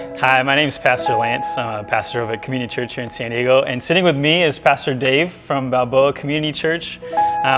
Hi, my name is Pastor Lance. I'm a pastor over at Communion Church here in San Diego. And sitting with me is Pastor Dave from Balboa Community Church.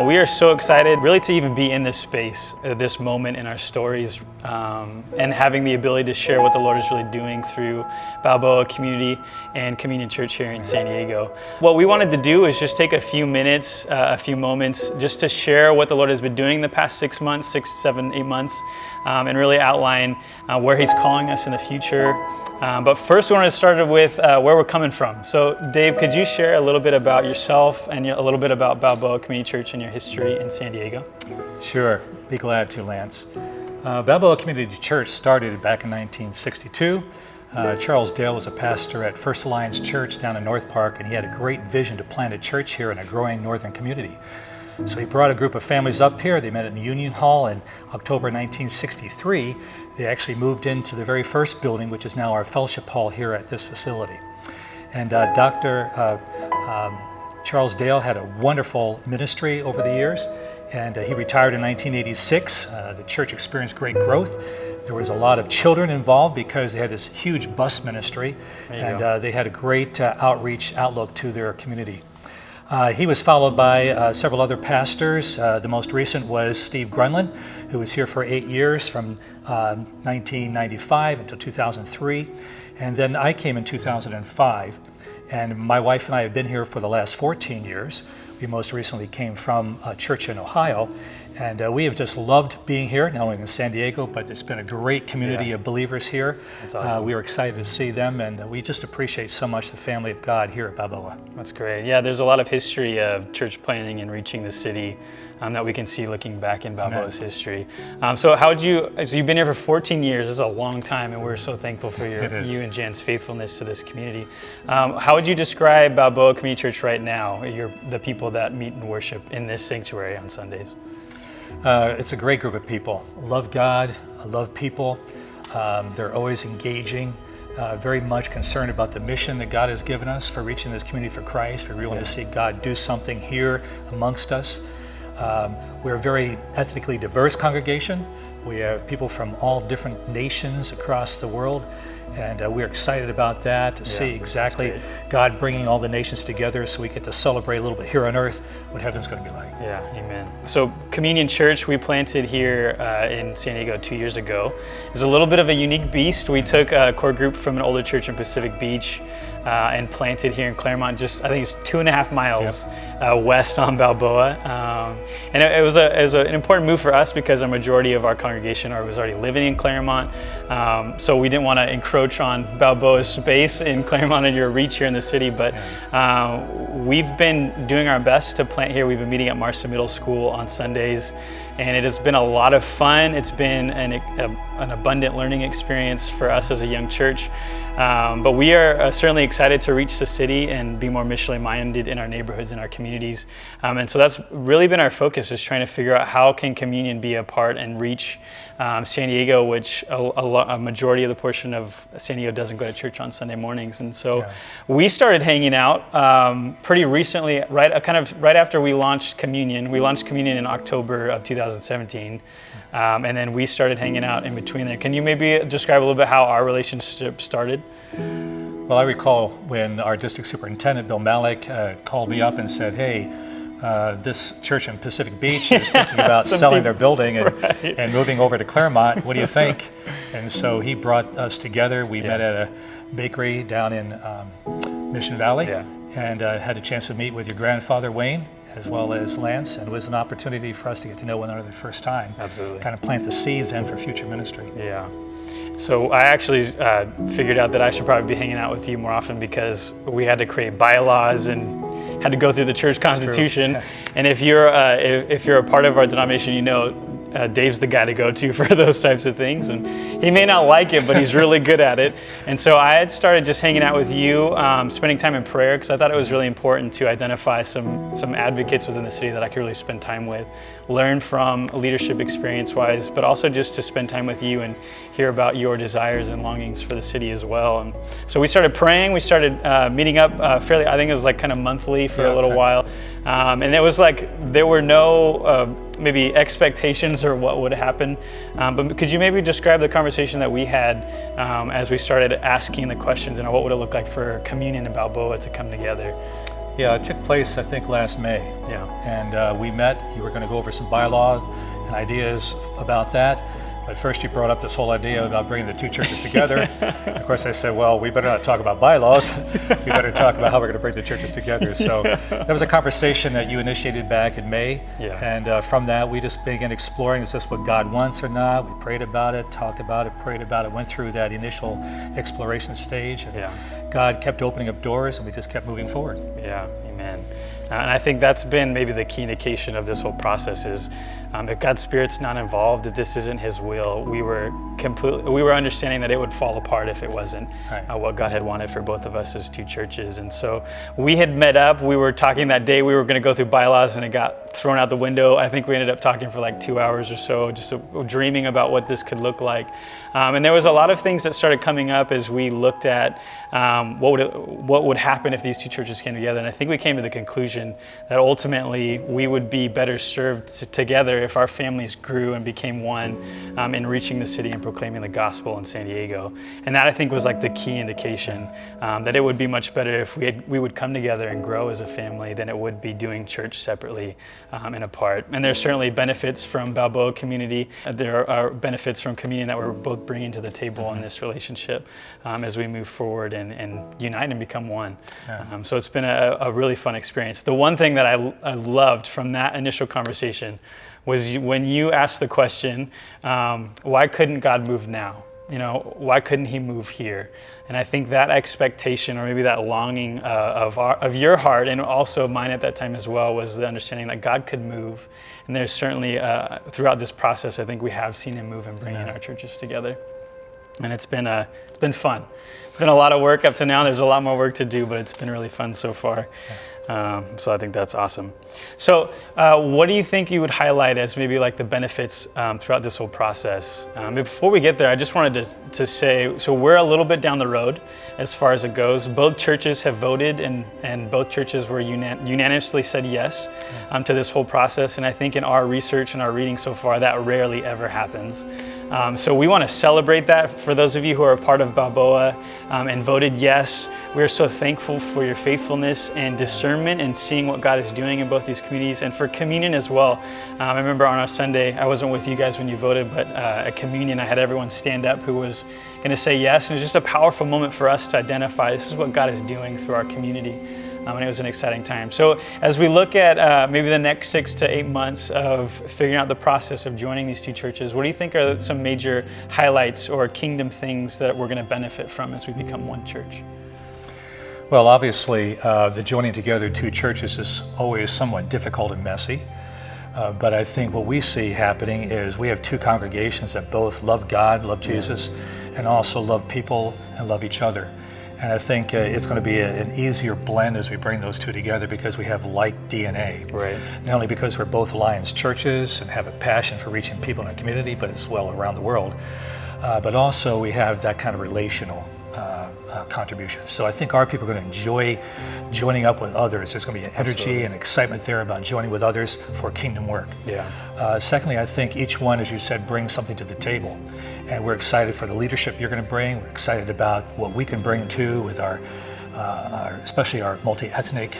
We are so excited really to even be in this space at this moment in our stories and having the ability to share what the Lord is really doing through Balboa Community and Communion Church here in San Diego. What we wanted to do is just take a few minutes, a few moments, just to share what the Lord has been doing the past 6 months, 6, 7, 8 months, and really outline where He's calling us in the future. But first we want to start with where we're coming from. So Dave, could you share a little bit about yourself and a little bit about Balboa Community Church and your history in San Diego? Sure, be glad to, Lance. Balboa Community Church started back in 1962. Charles Dale was a pastor at First Alliance Church down in North Park, and he had a great vision to plant a church here in a growing northern community. So he brought a group of families up here. They met in the Union Hall in October 1963. They actually moved into the very first building, which is now our fellowship hall here at this facility. And Dr. Charles Dale had a wonderful ministry over the years, and he retired in 1986. The church experienced great growth. There was a lot of children involved because they had this huge bus ministry, and they had a great outreach outlook to their community. He was followed by several other pastors. The most recent was Steve Grunland, who was here for 8 years from 1995 until 2003. And then I came in 2005. And my wife and I have been here for the last 14 years. We most recently came from a church in Ohio. And we have just loved being here, not only in San Diego, but it's been a great community of believers here. That's awesome. We are excited to see them, and we just appreciate so much the family of God here at Balboa. That's great. Yeah, there's a lot of history of church planting and reaching the city that we can see looking back in Balboa's history. So you've been here for 14 years. This is a long time, and we're so thankful for you and Jan's faithfulness to this community. How would you describe Balboa Community Church right now, the people that meet and worship in this sanctuary on Sundays? It's a great group of people. Love God, love people. They're always engaging, very much concerned about the mission that God has given us for reaching this community for Christ. We really want to see God do something here amongst us. We're a very ethnically diverse congregation. We have people from all different nations across the world, and we're excited about that, to see exactly God bringing all the nations together so we get to celebrate a little bit here on earth what heaven's going to be like. Yeah, amen. So Communion Church, we planted here in San Diego 2 years ago. It's a little bit of a unique beast. We took a core group from an older church in Pacific Beach and planted here in Claremont, I think it's 2.5 miles west on Balboa. And it was an important move for us because a majority of our congregation was already living in Claremont. So we didn't want to encroach on Balboa's space in Claremont and your reach here in the city, but we've been doing our best to plant here. We've been meeting at Marsa Middle School on Sundays, and it has been a lot of fun. It's been an abundant learning experience for us as a young church. But we are certainly excited to reach the city and be more missionally minded in our neighborhoods and our communities. And so that's really been our focus, is trying to figure out how can Communion be a part and reach San Diego, which a majority of the portion of San Diego doesn't go to church on Sunday mornings. And so we started hanging out pretty recently, right after we launched Communion. We launched Communion in October of 2017. And then we started hanging out in between there. Can you maybe describe a little bit how our relationship started? Well, I recall when our district superintendent, Bill Malik, called me up and said, hey, this church in Pacific Beach is thinking about selling their building and moving over to Claremont. What do you think? And so he brought us together. We met at a bakery down in Mission Valley and had a chance to meet with your grandfather, Wayne, as well as Lance, and it was an opportunity for us to get to know one another the first time. Absolutely. Kind of plant the seeds in for future ministry. Yeah. So I actually figured out that I should probably be hanging out with you more often because we had to create bylaws and had to go through the church constitution. And if you're a part of our denomination, you know Dave's the guy to go to for those types of things, and he may not like it, but he's really good at it. And so I had started just hanging out with you, spending time in prayer, because I thought it was really important to identify some advocates within the city that I could really spend time with, learn from leadership experience-wise, but also just to spend time with you and hear about your desires and longings for the city as well. And so we started praying. We started meeting up fairly, I think it was like kind of monthly for a little while. And it was like there were no maybe expectations or what would happen. But could you maybe describe the conversation that we had as we started asking the questions, and what would it look like for Communion and Balboa to come together? Yeah, it took place, I think, last May. Yeah. And we met. You were going to go over some bylaws and ideas about that. But first you brought up this whole idea about bringing the two churches together. And of course I said, well, we better not talk about bylaws. We better talk about how we're going to bring the churches together. So that was a conversation that you initiated back in May. Yeah. And from that, we just began exploring, is this what God wants or not? We prayed about it, talked about it, prayed about it, went through that initial exploration stage. And God kept opening up doors, and we just kept moving forward. Yeah, amen. And I think that's been maybe the key indication of this whole process is if God's Spirit's not involved, if this isn't His will, we were understanding that it would fall apart if it wasn't what God had wanted for both of us as two churches. And so we had met up. We were talking that day. We were going to go through bylaws, and it got thrown out the window. I think we ended up talking for like 2 hours or so, just dreaming about what this could look like. And there was a lot of things that started coming up as we looked at what would happen if these two churches came together. And I think we came to the conclusion that ultimately we would be better served together if our families grew and became one in reaching the city and proclaiming the gospel in San Diego. And that, I think, was like the key indication that it would be much better if we would come together and grow as a family than it would be doing church separately and apart. And there's certainly benefits from Balboa Community. There are benefits from Communion that we're both bringing to the table in this relationship as we move forward and unite and become one. So it's been a really fun experience. The one thing that I loved from that initial conversation was when you asked the question, why couldn't God move now? Why couldn't He move here? And I think that expectation, or maybe that longing of your heart, and also mine at that time as well, was the understanding that God could move. And there's certainly, throughout this process, I think we have seen Him move and bringing our churches together. And it's been fun. It's been a lot of work up to now. There's a lot more work to do, but it's been really fun so far. So I think that's awesome. So what do you think you would highlight as maybe like the benefits throughout this whole process? Before we get there, I just wanted to say, so we're a little bit down the road as far as it goes. Both churches have voted, and both churches were unanimously said yes to this whole process. And I think in our research and our reading so far, that rarely ever happens. So we want to celebrate that. For those of you who are a part of Balboa and voted yes, we are so thankful for your faithfulness and discernment and seeing what God is doing in both these communities, and for Communion as well. I remember on our Sunday, I wasn't with you guys when you voted, but at Communion, I had everyone stand up who was going to say yes. And it was just a powerful moment for us to identify this is what God is doing through our community. And it was an exciting time. So as we look at maybe the next 6 to 8 months of figuring out the process of joining these two churches, what do you think are some major highlights or kingdom things that we're going to benefit from as we become one church? Well, obviously, the joining together two churches is always somewhat difficult and messy. But I think what we see happening is we have two congregations that both love God, love Jesus, and also love people and love each other. And I think it's going to be an easier blend as we bring those two together because we have like DNA. Right. Not only because we're both Alliance churches and have a passion for reaching people in our community, but as well around the world. But also we have that kind of relational contribution. So I think our people are going to enjoy joining up with others. There's going to be an energy and excitement there about joining with others for kingdom work. Yeah. Secondly, I think each one, as you said, brings something to the table. And we're excited for the leadership you're going to bring. We're excited about what we can bring too with our especially our multi-ethnic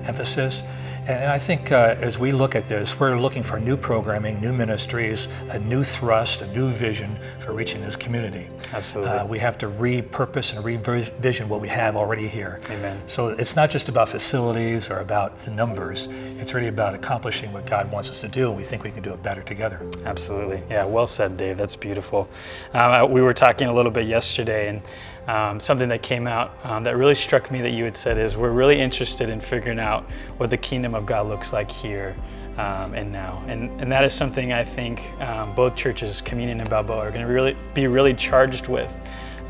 emphasis. And I think as we look at this, we're looking for new programming, new ministries, a new thrust, a new vision for reaching this community. Absolutely. We have to repurpose and revision what we have already here. Amen. So it's not just about facilities or about the numbers. It's really about accomplishing what God wants us to do, and we think we can do it better together. Absolutely. Yeah, well said, Dave. That's beautiful. We were talking a little bit yesterday, and something that came out that really struck me that you had said is we're really interested in figuring out what the kingdom of God looks like here and now. And that is something I think both churches, Communion and Balboa, are going to be really charged with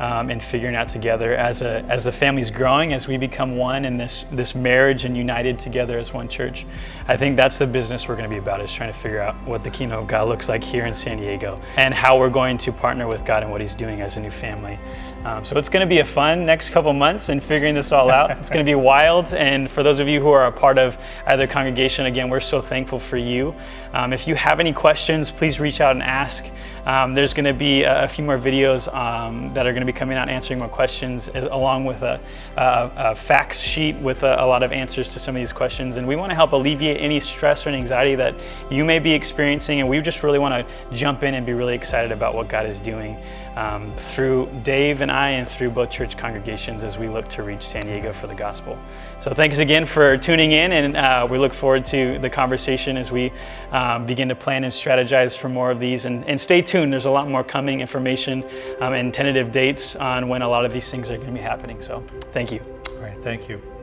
in figuring out together as the family's growing, as we become one in this marriage and united together as one church. I think that's the business we're going to be about, is trying to figure out what the kingdom of God looks like here in San Diego and how we're going to partner with God in what He's doing as a new family So it's going to be a fun next couple months in figuring this all out. It's going to be wild, and for those of you who are a part of either congregation, again, we're so thankful for you. If you have any questions, please reach out and ask. There's going to be a few more videos that are going to be coming out answering more questions, along with a facts sheet with a lot of answers to some of these questions. And we want to help alleviate any stress or anxiety that you may be experiencing, and we just really want to jump in and be really excited about what God is doing through Dave and I, and through both church congregations as we look to reach San Diego for the gospel. So thanks again for tuning in, and we look forward to the conversation as we begin to plan and strategize for more of these. And stay tuned, there's a lot more coming information and tentative dates on when a lot of these things are going to be happening. So thank you. All right, thank you.